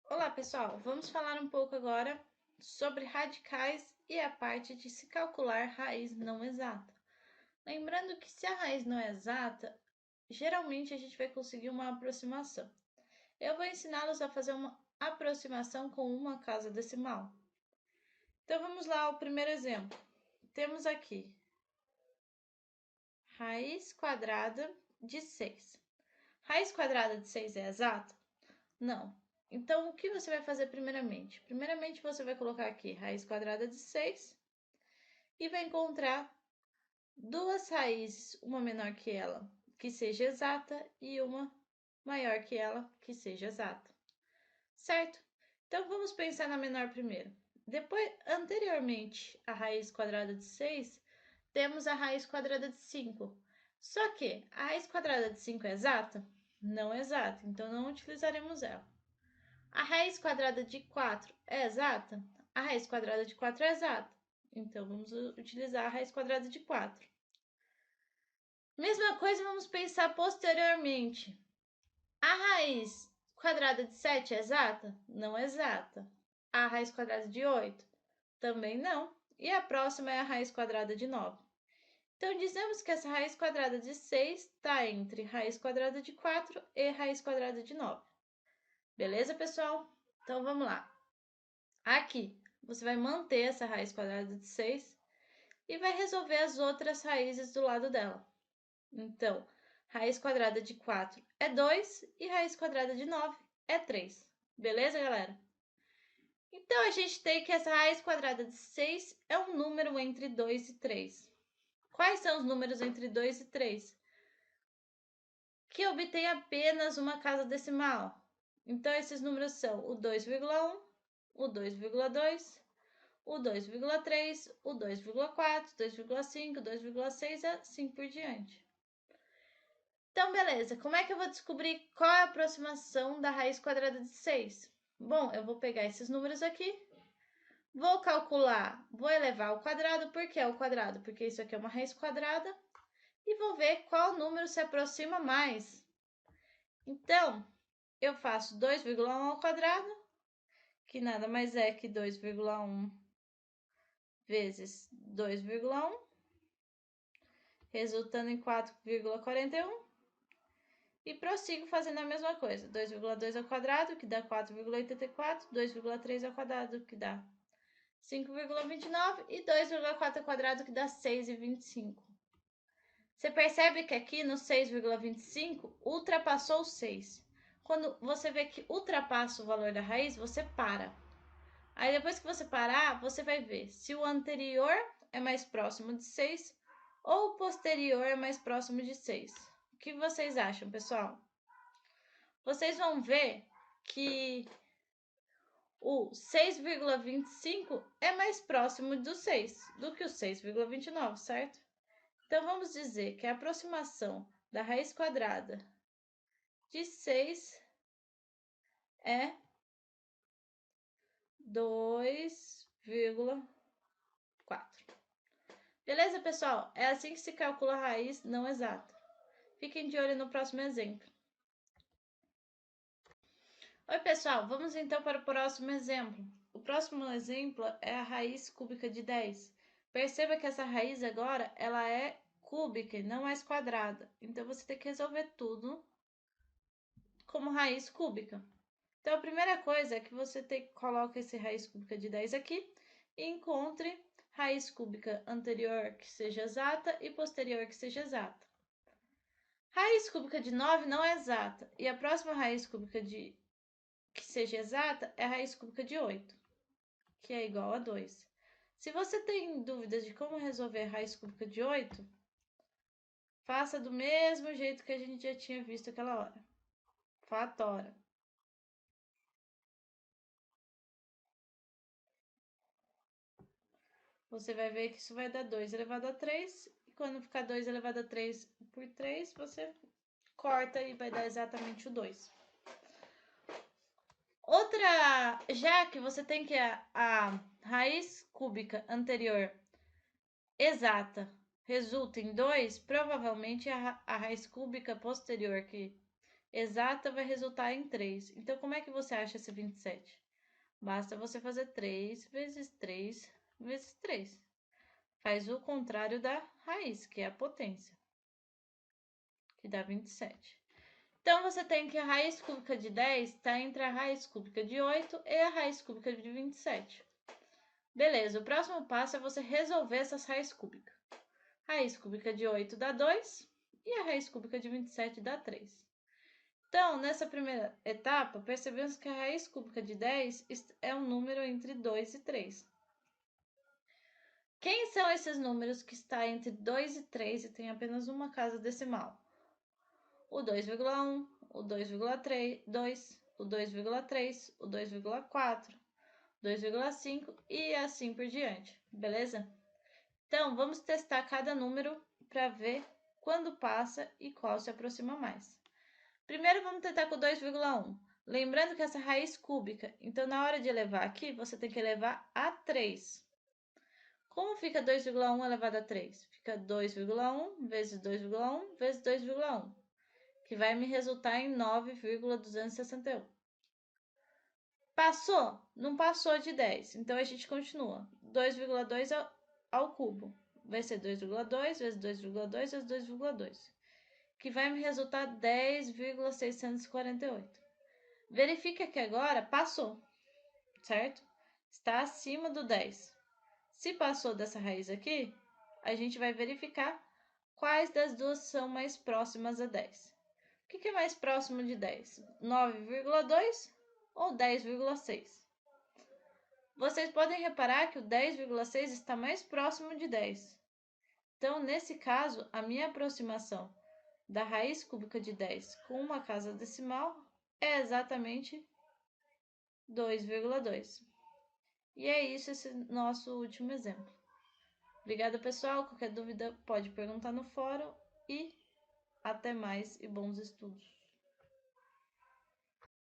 Olá, pessoal! Vamos falar um pouco agora sobre radicais e a parte de se calcular raiz não exata. Lembrando que se a raiz não é exata, geralmente a gente vai conseguir uma aproximação. Eu vou ensiná-los a fazer uma aproximação com uma casa decimal. Então vamos lá ao primeiro exemplo. Temos aqui raiz quadrada de 6. Raiz quadrada de 6 é exata? Não. Então, o que você vai fazer primeiramente? Primeiramente, você vai colocar aqui raiz quadrada de 6 e vai encontrar duas raízes, uma menor que ela, que seja exata, e uma maior que ela, que seja exata. Certo? Então, vamos pensar na menor primeiro. Depois, anteriormente à raiz quadrada de 6, temos a raiz quadrada de 5. Só que a raiz quadrada de 5 é exata? Não é exata, então não utilizaremos ela. A raiz quadrada de 4 é exata? A raiz quadrada de 4 é exata. Então, vamos utilizar a raiz quadrada de 4. Mesma coisa, vamos pensar posteriormente. A raiz quadrada de 7 é exata? Não é exata. A raiz quadrada de 8? Também não. E a próxima é a raiz quadrada de 9. Então, dizemos que essa raiz quadrada de 6 está entre raiz quadrada de 4 e raiz quadrada de 9. Beleza, pessoal? Então, vamos lá. Aqui, você vai manter essa raiz quadrada de 6 e vai resolver as outras raízes do lado dela. Então, raiz quadrada de 4 é 2 e raiz quadrada de 9 é 3. Beleza, galera? Então, a gente tem que essa raiz quadrada de 6 é um número entre 2 e 3. Quais são os números entre 2 e 3? Que obtém apenas uma casa decimal. Então, esses números são o 2,1, o 2,2, o 2,3, o 2,4, 2,5, 2,6 e assim por diante. Então, beleza. Como é que eu vou descobrir qual é a aproximação da raiz quadrada de 6? Bom, eu vou pegar esses números aqui, vou calcular, vou elevar ao quadrado. Por que ao quadrado? Porque isso aqui é uma raiz quadrada. E vou ver qual número se aproxima mais. Então, eu faço 2,1 ao quadrado, que nada mais é que 2,1 vezes 2,1, resultando em 4,41. E prossigo fazendo a mesma coisa. 2,2 ao quadrado, que dá 4,84. 2,3 ao quadrado, que dá 5,29. E 2,4 ao quadrado, que dá 6,25. Você percebe que aqui no 6,25 ultrapassou o 6. Quando você vê que ultrapassa o valor da raiz, você para. Aí depois que você parar, você vai ver se o anterior é mais próximo de 6 ou o posterior é mais próximo de 6. O que vocês acham, pessoal? Vocês vão ver que o 6,25 é mais próximo do 6 do que o 6,29, certo? Então, vamos dizer que a aproximação da raiz quadrada de 6 é 2,4. Beleza, pessoal? É assim que se calcula a raiz não exata. Fiquem de olho no próximo exemplo. Oi, pessoal, vamos então para o próximo exemplo. O próximo exemplo é a raiz cúbica de 10. Perceba que essa raiz agora ela é cúbica e não mais quadrada. Então, você tem que resolver tudo como raiz cúbica. Então, a primeira coisa é que você coloca esse raiz cúbica de 10 aqui e encontre raiz cúbica anterior que seja exata e posterior que seja exata. Raiz cúbica de 9 não é exata e a próxima raiz cúbica que seja exata é a raiz cúbica de 8, que é igual a 2. Se você tem dúvidas de como resolver a raiz cúbica de 8, faça do mesmo jeito que a gente já tinha visto aquela hora. Fatora. Você vai ver que isso vai dar 2 elevado a 3. E quando ficar 2 elevado a 3 por 3, você corta e vai dar exatamente o 2. Outra, já que você tem que a raiz cúbica anterior exata resulta em 2, provavelmente a raiz cúbica posterior que exata vai resultar em 3. Então, como é que você acha esse 27? Basta você fazer 3 vezes 3 vezes 3. Faz o contrário da raiz, que é a potência, que dá 27. Então, você tem que a raiz cúbica de 10 está entre a raiz cúbica de 8 e a raiz cúbica de 27. Beleza, o próximo passo é você resolver essas raízes cúbicas. Raiz cúbica de 8 dá 2 e a raiz cúbica de 27 dá 3. Então, nessa primeira etapa, percebemos que a raiz cúbica de 10 é um número entre 2 e 3. Quem são esses números que está entre 2 e 3 e tem apenas uma casa decimal? O 2,1, o 2,3, o 2,3, o 2,4, 2,5 e assim por diante, beleza? Então, vamos testar cada número para ver quando passa e qual se aproxima mais. Primeiro, vamos tentar com 2,1. Lembrando que essa raiz cúbica, então na hora de elevar aqui, você tem que elevar a 3. Como fica 2,1 elevado a 3? Fica 2,1 vezes 2,1 vezes 2,1, que vai me resultar em 9,261. Passou? Não passou de 10, então a gente continua. 2,2 ao cubo vai ser 2,2 vezes 2,2 vezes 2,2, que vai me resultar 10,648. Verifica que agora passou, certo? Está acima do 10. Se passou dessa raiz aqui, a gente vai verificar quais das duas são mais próximas a 10. O que é mais próximo de 10? 9,2 ou 10,6? Vocês podem reparar que o 10,6 está mais próximo de 10. Então, nesse caso, a minha aproximação da raiz cúbica de 10 com uma casa decimal é exatamente 2,2. E é isso esse nosso último exemplo. Obrigada, pessoal. Qualquer dúvida pode perguntar no fórum e até mais e bons estudos.